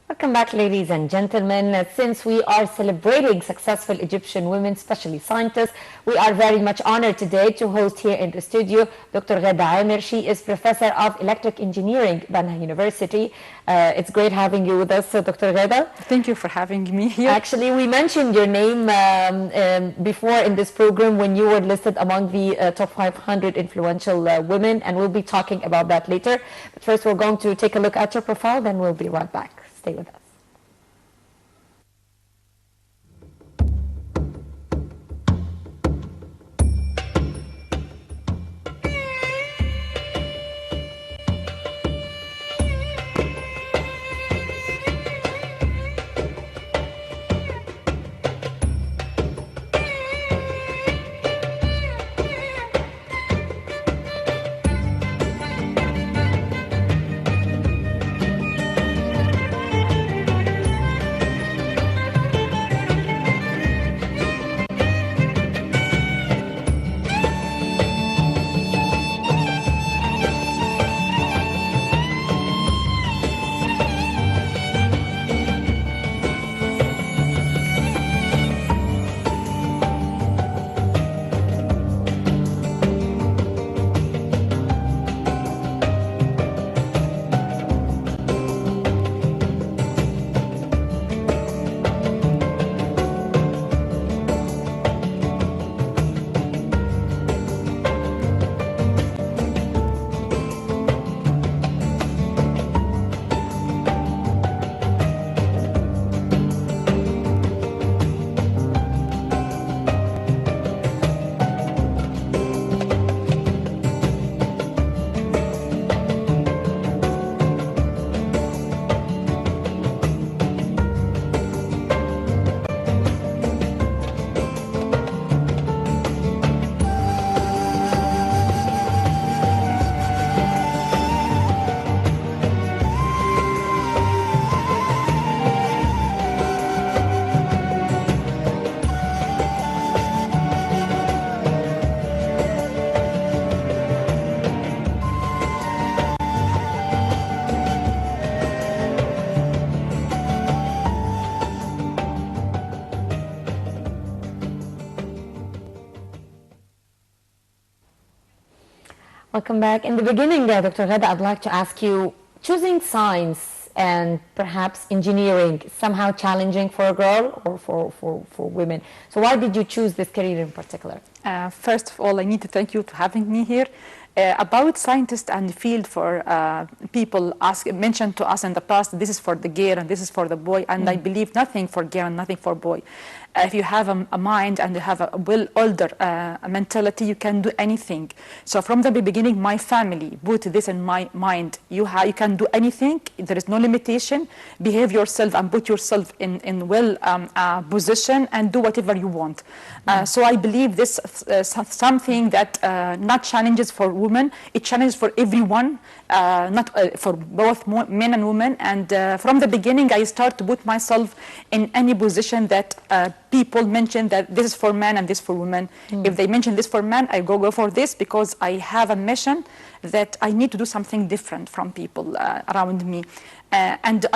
Welcome back, ladies and gentlemen. Since we are celebrating successful Egyptian women, especially scientists, we are very much honored today to host here in the studio Dr. Ghada Amer. She is Professor of Electric Engineering, Banha University. It's great having you with us, Dr. Ghada. Thank you for having me here. Actually, we mentioned your name before in this program when you were listed among the top 500 influential women, and we'll be talking about that later. But first, we're going to take a look at your profile, then we'll be right back. Stay with us. Welcome back. In the beginning, Dr. Ghada, I'd like to ask you, choosing science and perhaps engineering somehow challenging for a girl or for women. So why did you choose this career in particular? First of all, I need to thank you for having me here. About scientists and the field for people mentioned to us in the past, this is for the girl and this is for the boy, and I believe nothing for girl and nothing for boy. If you have a mind and you have a older mentality, you can do anything. So from the beginning, my family put this in my mind. You can do anything. There is no limitation. Behave yourself and put yourself in position and do whatever you want. So I believe this something that not challenges for women. It challenges for everyone, not for both men and women. And from the beginning, I start to put myself in any position that people mention that this is for men and this for women. If they mention this for men, I go for this because I have a mission that I need to do something different from people around me. And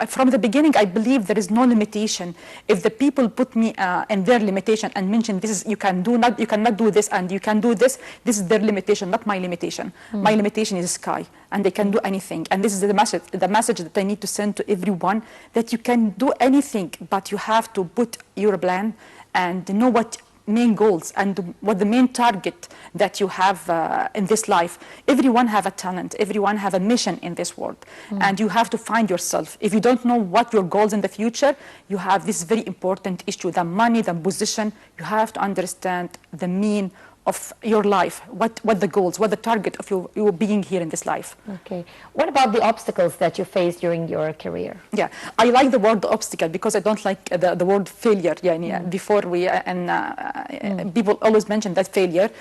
from the beginning, I believe there is no limitation. If the people put me in their limitation and mention this is you cannot do this and you can do this, this is their limitation, not my limitation. My limitation is sky, and they can do anything. And this is the message that I need to send to everyone, that you can do anything, but you have to put your plan and know what main goals and what the main target that you have in this life. Everyone have a talent, everyone have a mission in this world, and you have to find yourself. If you don't know what your goals in the future, you have this very important issue, the money, the position. You have to understand the mean of your life, what the goals, what the target of your being here in this life. Okay. What about the obstacles that you faced during your career? Yeah, I like the word obstacle because I don't like the word failure. Yeah, before people always mention that failure.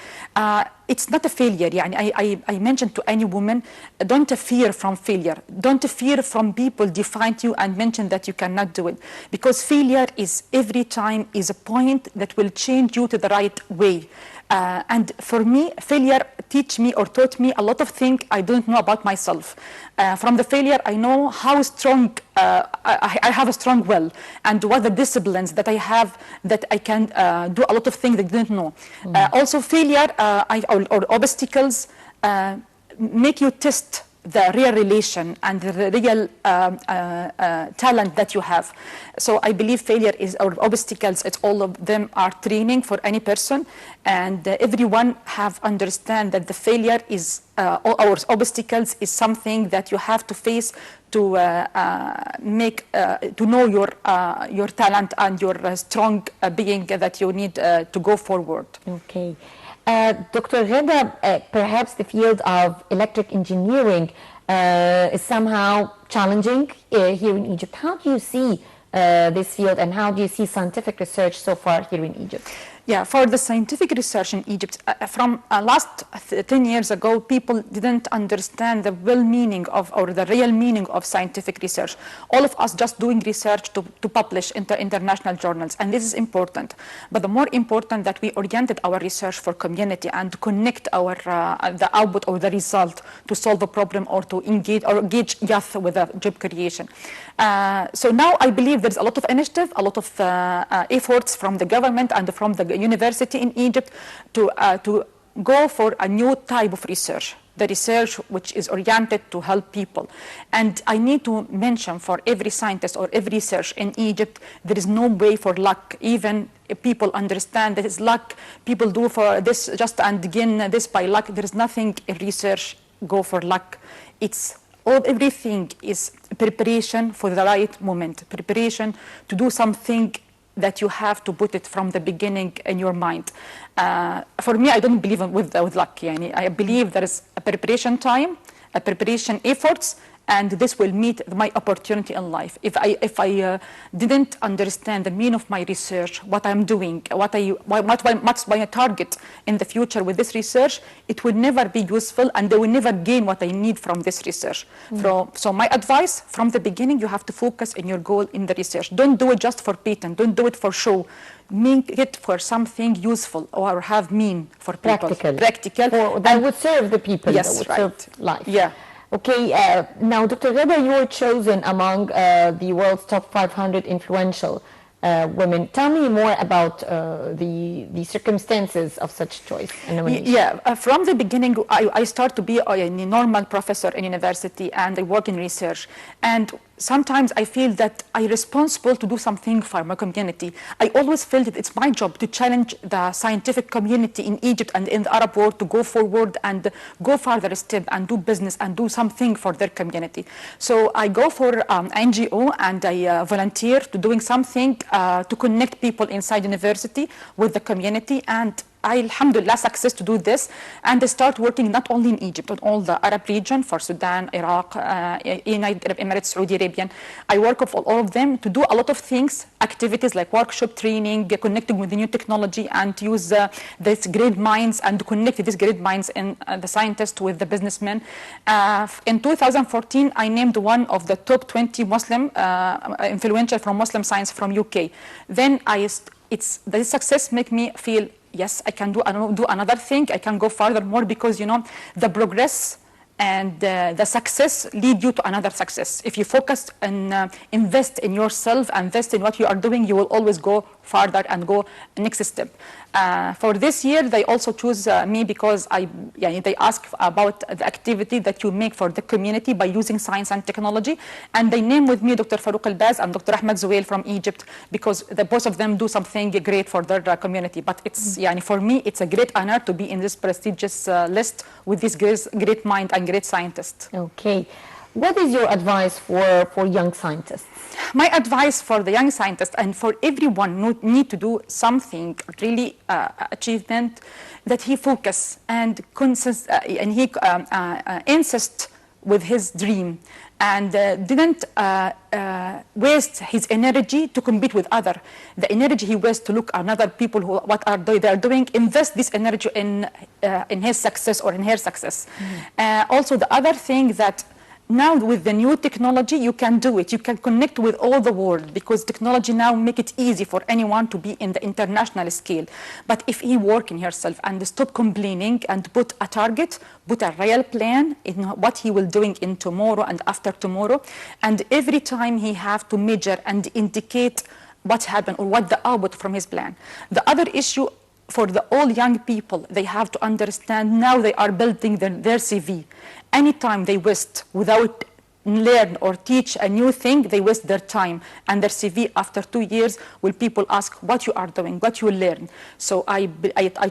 It's not a failure. Yeah, I mentioned to any woman, don't fear from failure. Don't fear from people define you and mention that you cannot do it, because failure is every time is a point that will change you to the right way. And for me, failure teach me or taught me a lot of things I don't know about myself. From the failure, I know how strong I have a strong will, and what the disciplines that I have that I can do a lot of things that I didn't know. Also, failure or obstacles make you test the real relation and the real talent that you have. So I believe failure is, or obstacles, it's all of them are training for any person, and everyone have understand that the failure is or obstacles is something that you have to face to to know your talent and your strong being that you need to go forward. Okay. Dr. Ghada, perhaps the field of electric engineering is somehow challenging here in Egypt. How do you see this field, and how do you see scientific research so far here in Egypt? Yeah, for the scientific research in Egypt, from last 10 years ago, people didn't understand the real meaning of, or the real meaning of scientific research. All of us just doing research to publish in international journals, and this is important. But the more important that we oriented our research for community and to connect our the output or the result to solve a problem or to engage youth with a job creation. So now I believe there's a lot of initiative, a lot of efforts from the government and from the university in Egypt to go for a new type of research, the research which is oriented to help people. And I need to mention, for every scientist or every research in Egypt, there is no way for luck. Even if people understand that it's luck, people do for this just and begin this by luck. There is nothing in research go for luck. It's everything is preparation for the right moment, preparation to do something that you have to put it from the beginning in your mind. For me, I don't believe with luck. I believe there is a preparation time, a preparation efforts, and this will meet my opportunity in life. If I didn't understand the meaning of my research, what I'm doing, what's my target in the future with this research, it will never be useful, and they will never gain what I need from this research. So my advice from the beginning, you have to focus on your goal in the research. Don't do it just for patent. Don't do it for show. Make it for something useful or have meaning for people. Practical. That would serve the people. Yes, that would right. serve life. Yeah. Okay, now Dr. Ghada, you were chosen among the world's top 500 influential women. Tell me more about the circumstances of such choice and nomination. Yeah, from the beginning, I started to be a normal professor in university, and I work in research. And sometimes I feel that I'm responsible to do something for my community. I always felt that it's my job to challenge the scientific community in Egypt and in the Arab world to go forward and go further step and do business and do something for their community. So I go for NGO, and I volunteer to doing something to connect people inside university with the community, and I, alhamdulillah, success to do this, and I start working not only in Egypt, but all the Arab region, for Sudan, Iraq, United Arab Emirates, Saudi Arabia. I work with all of them to do a lot of things, activities like workshop, training, connecting with the new technology, and use these great minds and connect these great minds and the scientists with the businessmen. In 2014, I named one of the top 20 Muslim influential from Muslim science from UK. Then the success make me feel, yes, I can do another thing. I can go further more, because the progress and the success lead you to another success. If you focus and invest in yourself, invest in what you are doing, you will always go further and go next step. For this year, they also choose me because they ask about the activity that you make for the community by using science and technology, and they name with me Dr. Farouk Al-Baz and Dr. Ahmed Zuhail from Egypt, because both of them do something great for their community. But it's for me, it's a great honor to be in this prestigious list with this great mind and great scientists. Okay. What is your advice for young scientists? My advice for the young scientists and for everyone who need to do something really achievement, that he focus and he insist with his dream, and didn't waste his energy to compete with other. The energy he wastes to look at other people who they are doing, invest this energy in his success or in her success. Also, the other thing that now with the new technology, you can do it. You can connect with all the world because technology now make it easy for anyone to be in the international scale. But if he work in himself and stop complaining and put a target, put a real plan in what he will doing in tomorrow and after tomorrow, and every time he have to measure and indicate what happened or what the output from his plan. The other issue for the all young people, they have to understand now they are building their CV. Anytime they waste without learn or teach a new thing, they waste their time and their CV after 2 years will people ask what you are doing, what you learn. So I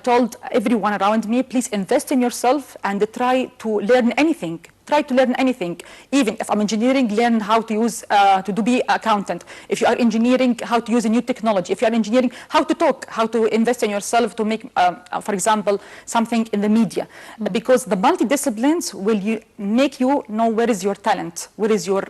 told everyone around me, please invest in yourself and try to learn anything. Try to learn anything. Even if I'm engineering, learn how to use, to be accountant. If you are engineering, how to use a new technology. If you are engineering, how to talk, how to invest in yourself to make, for example, something in the media. Because the multidisciplines will make you know where is your talent, where is your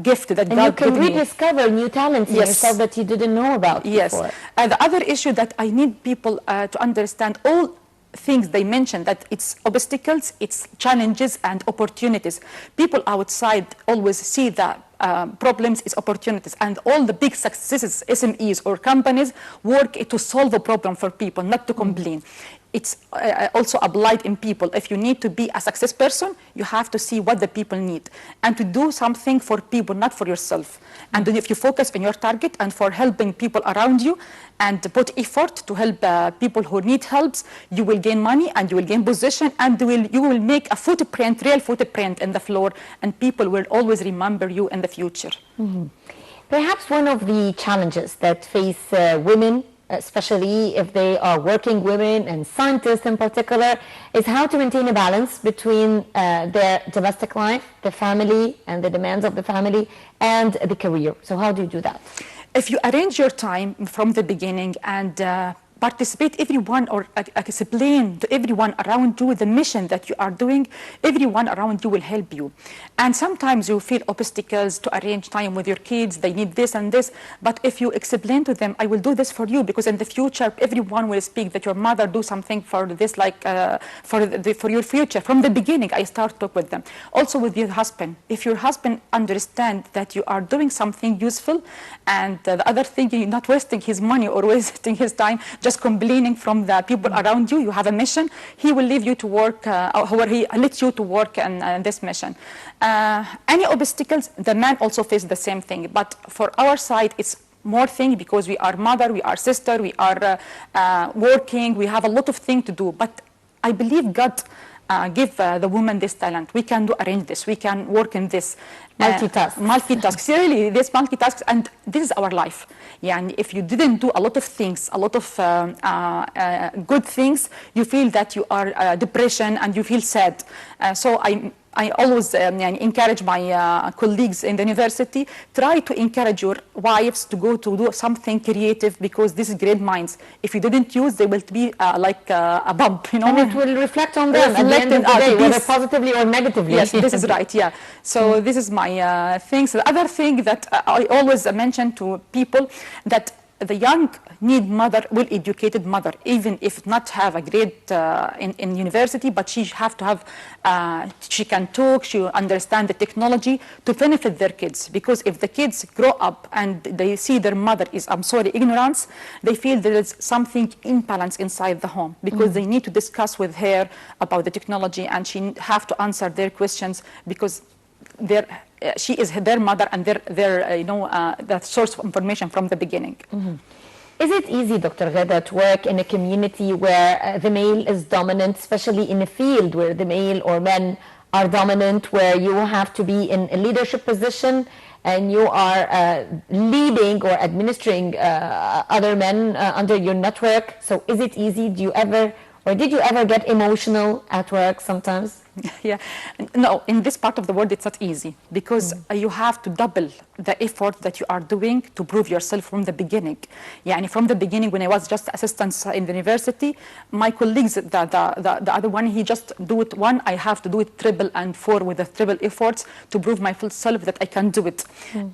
gift that and God you can given you. rediscover new talents in yourself that you didn't know about before. The other issue that I need people to understand, all things they mentioned, that it's obstacles, it's challenges and opportunities. People outside always see that problems is opportunities, and all the big successes, SMEs or companies, work to solve a problem for people, not to complain. It's also applied in people. If you need to be a success person, you have to see what the people need and to do something for people, not for yourself. And then if you focus on your target and for helping people around you and put effort to help people who need help, you will gain money and you will gain position and you will make a footprint, real footprint in the floor, and people will always remember you in the future. Perhaps one of the challenges that face women, especially if they are working women and scientists in particular, is how to maintain a balance between their domestic life, the family, and the demands of the family, and the career. So how do you do that? If you arrange your time from the beginning and participate everyone or explain to everyone around you the mission that you are doing, everyone around you will help you. And sometimes you feel obstacles to arrange time with your kids, they need this and this, but if you explain to them, I will do this for you, because in the future everyone will speak that your mother do something for this, like for your future. From the beginning I start talk with them. Also with your husband, if your husband understand that you are doing something useful, and the other thing, you're not wasting his money or wasting his time just complaining from the people around you, you have a mission, he will leave you to work, or he lets you to work in this mission. Any obstacles, the man also faces the same thing, but for our side it's more thing because we are mother, we are sister, we are working, we have a lot of things to do, but I believe God give the woman this talent. We can arrange this, we can work in this. Multitask. Really, this multitask, and this is our life. Yeah, and if you didn't do a lot of things, a lot of good things, you feel that you are depression and you feel sad. So I always encourage my colleagues in the university, try to encourage your wives to go to do something creative, because this is great minds. If you didn't use, they will be like a bump, you know. And it will reflect on them at the end of the day, whether positively or negatively. Yes, this is right, yeah. So this is my things. The other thing that I always mention to people, that the young need mother, well-educated mother, even if not have a grade in university, but she have to have, she can talk, she understand the technology to benefit their kids. Because if the kids grow up and they see their mother is, I'm sorry, ignorance, they feel there is something imbalance inside the home, because they need to discuss with her about the technology, and she have to answer their questions, because she is their mother and their the source of information from the beginning. Is it easy, Dr. Ghada, to work in a community where the male is dominant, especially in a field where the male or men are dominant, where you have to be in a leadership position and you are leading or administering other men under your network? So is it easy? Do you ever, or did you ever get emotional at work sometimes? Yeah, no, in this part of the world it's not easy, because you have to double the effort that you are doing to prove yourself from the beginning. Yeah, and from the beginning, when I was just assistant in the university, my colleagues, the other one, he just do it one, I have to do it triple and four with the triple efforts to prove my full self that I can do it.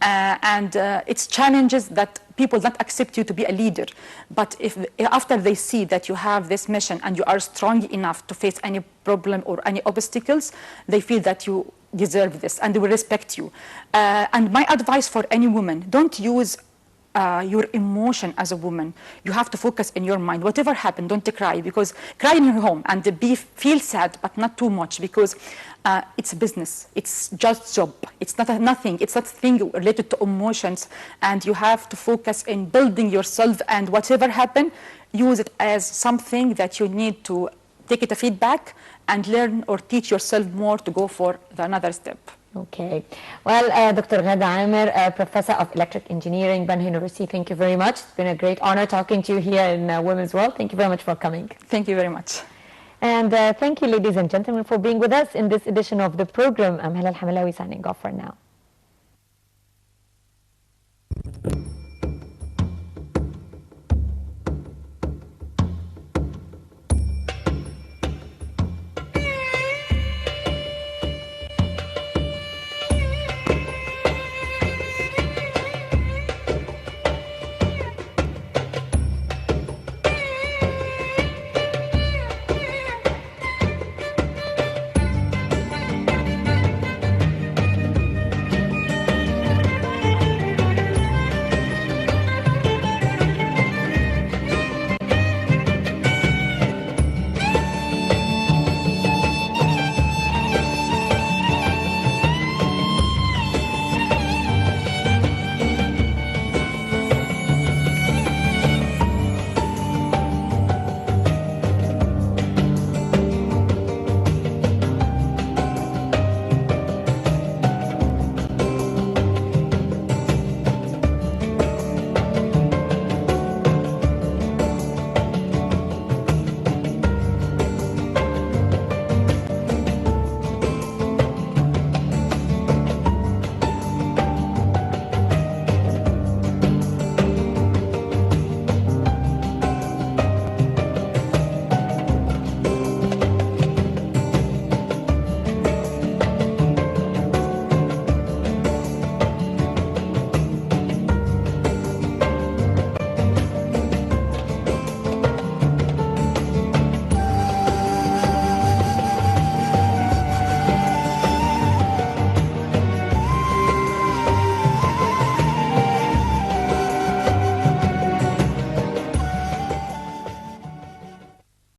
And it's challenges that people don't accept you to be a leader. But if after they see that you have this mission and you are strong enough to face any problem or any obstacles, they feel that you deserve this and they will respect you. And my advice for any woman, don't use your emotion as a woman. You have to focus in your mind. Whatever happened, don't cry, because cry in your home and feel sad, but not too much, because it's a business. It's just job. It's not nothing. It's not a thing related to emotions. And you have to focus in building yourself, and whatever happened, use it as something that you need to take it a feedback and learn or teach yourself more to go for another step. Okay. Well, Dr. Ghada Amer, Professor of Electric Engineering, Banha University, thank you very much. It's been a great honor talking to you here in Women's World. Thank you very much for coming. Thank you very much. And thank you, ladies and gentlemen, for being with us in this edition of the program. I'm Halal Hamalawi signing off for now.